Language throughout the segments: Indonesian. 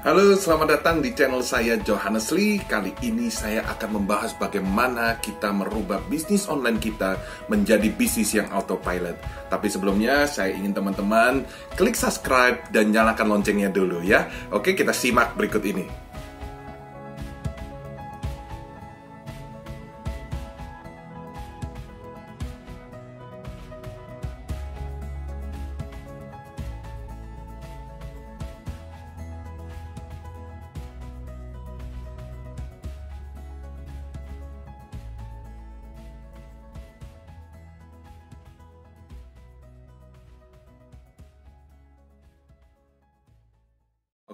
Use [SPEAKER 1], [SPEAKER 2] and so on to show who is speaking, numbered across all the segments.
[SPEAKER 1] Halo, selamat datang di channel saya Johannes Lee. Kali ini saya akan membahas bagaimana kita merubah bisnis online kita menjadi bisnis yang autopilot. Tapi sebelumnya saya ingin teman-teman klik subscribe dan nyalakan loncengnya dulu ya. Oke, kita simak berikut ini.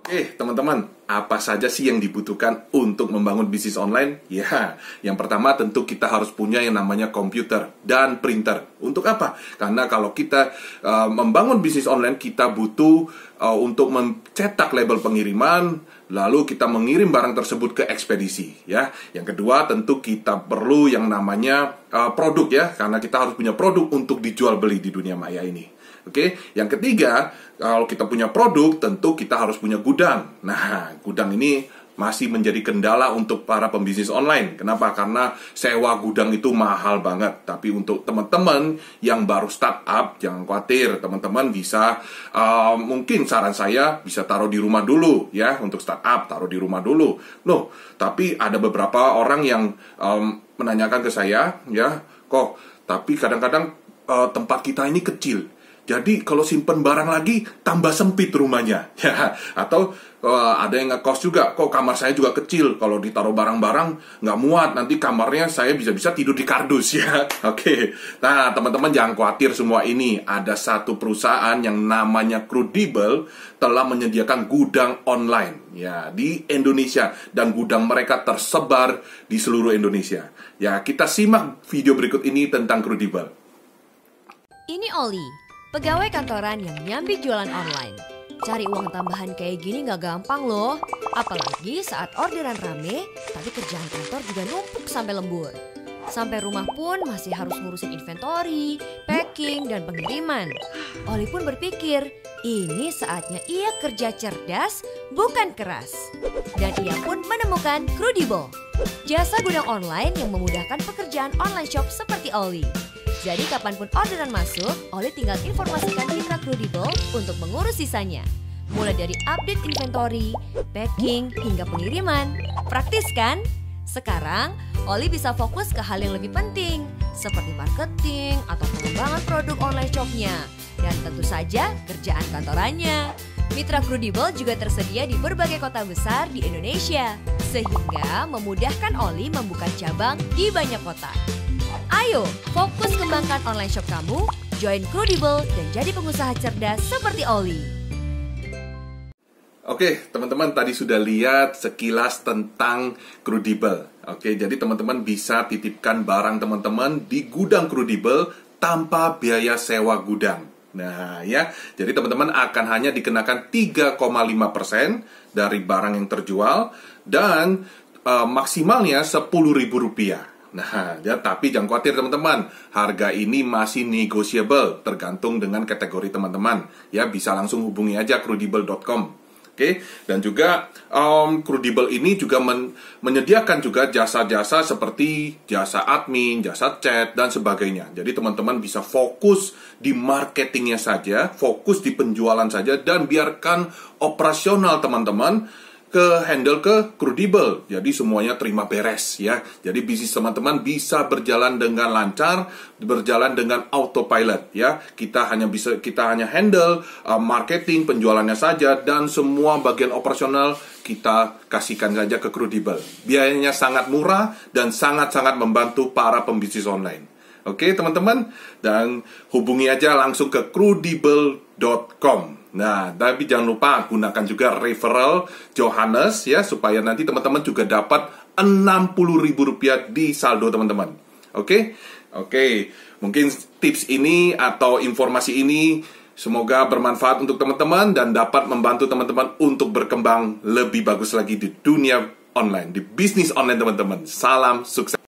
[SPEAKER 1] Oke, teman-teman, apa saja sih yang dibutuhkan untuk membangun bisnis online? Ya, yang pertama tentu kita harus punya yang namanya komputer dan printer. Untuk apa? Karena kalau kita membangun bisnis online, kita butuh untuk mencetak label pengiriman, lalu kita mengirim barang tersebut ke ekspedisi. Ya, yang kedua tentu kita perlu yang namanya produk ya, karena kita harus punya produk untuk dijual beli di dunia maya ini. Oke, yang ketiga, kalau kita punya produk, tentu kita harus punya gudang. Nah, gudang ini masih menjadi kendala untuk para pembisnis online. Kenapa? Karena sewa gudang itu mahal banget. Tapi untuk teman-teman yang baru startup, jangan khawatir. Teman-teman bisa, mungkin saran saya bisa taruh di rumah dulu ya. Untuk startup, taruh di rumah dulu. Loh, tapi ada beberapa orang yang menanyakan ke saya, ya, kok, tapi kadang-kadang tempat kita ini kecil. Jadi kalau simpen barang lagi tambah sempit rumahnya ya. Atau ada yang ngekos juga, kok kamar saya juga kecil, kalau ditaruh barang-barang nggak muat, nanti kamarnya saya bisa-bisa tidur di kardus ya. Oke. Nah, teman-teman jangan khawatir semua ini. Ada satu perusahaan yang namanya Crudibel telah menyediakan gudang online ya di Indonesia, dan gudang mereka tersebar di seluruh Indonesia. Ya, kita simak video berikut ini tentang Crudibel.
[SPEAKER 2] Ini Oli, pegawai kantoran yang nyambi jualan online. Cari uang tambahan kayak gini gak gampang loh. Apalagi saat orderan rame, tapi kerjaan kantor juga numpuk sampai lembur. Sampai rumah pun masih harus ngurusin inventory, packing, dan pengiriman. Oli pun berpikir, ini saatnya ia kerja cerdas, bukan keras. Dan ia pun menemukan Crudibel, jasa gudang online yang memudahkan pekerjaan online shop seperti Oli. Jadi kapanpun orderan masuk, Oli tinggal informasikan mitra Crudibel untuk mengurus sisanya. Mulai dari update inventory, packing, hingga pengiriman. Praktis kan? Sekarang, Oli bisa fokus ke hal yang lebih penting, seperti marketing atau pengembangan produk online shop-nya. Dan tentu saja kerjaan kantorannya. Mitra Crudibel juga tersedia di berbagai kota besar di Indonesia, sehingga memudahkan Oli membuka cabang di banyak kota. Ayo, fokus kembangkan online shop kamu, join Crudibel, dan jadi pengusaha cerdas seperti Oli.
[SPEAKER 1] Oke, teman-teman tadi sudah lihat sekilas tentang Crudibel. Oke, jadi teman-teman bisa titipkan barang teman-teman di gudang Crudibel tanpa biaya sewa gudang. Nah ya, jadi teman-teman akan hanya dikenakan 3,5% dari barang yang terjual, dan maksimalnya Rp10.000. Nah, ya, tapi jangan khawatir teman-teman, harga ini masih negotiable, tergantung dengan kategori teman-teman. Ya, bisa langsung hubungi aja crudibel.com. Oke, dan juga Crudibel ini juga menyediakan juga jasa-jasa seperti jasa admin, jasa chat, dan sebagainya. Jadi teman-teman bisa fokus di marketingnya saja, fokus di penjualan saja, dan biarkan operasional teman-teman handle ke Crudibel. Jadi semuanya terima beres ya. Jadi bisnis teman-teman bisa berjalan dengan lancar, berjalan dengan autopilot ya. Kita hanya handle marketing, penjualannya saja, dan semua bagian operasional kita kasihkan saja ke Crudibel. Biayanya sangat murah dan sangat-sangat membantu para pembisnis online. Oke teman-teman, dan hubungi aja langsung ke crudibel.com. Nah, tapi jangan lupa gunakan juga referral Johannes ya, supaya nanti teman-teman juga dapat Rp60.000 di saldo teman-teman. Oke, mungkin tips ini atau informasi ini semoga bermanfaat untuk teman-teman dan dapat membantu teman-teman untuk berkembang lebih bagus lagi di dunia online, di bisnis online teman-teman. Salam sukses.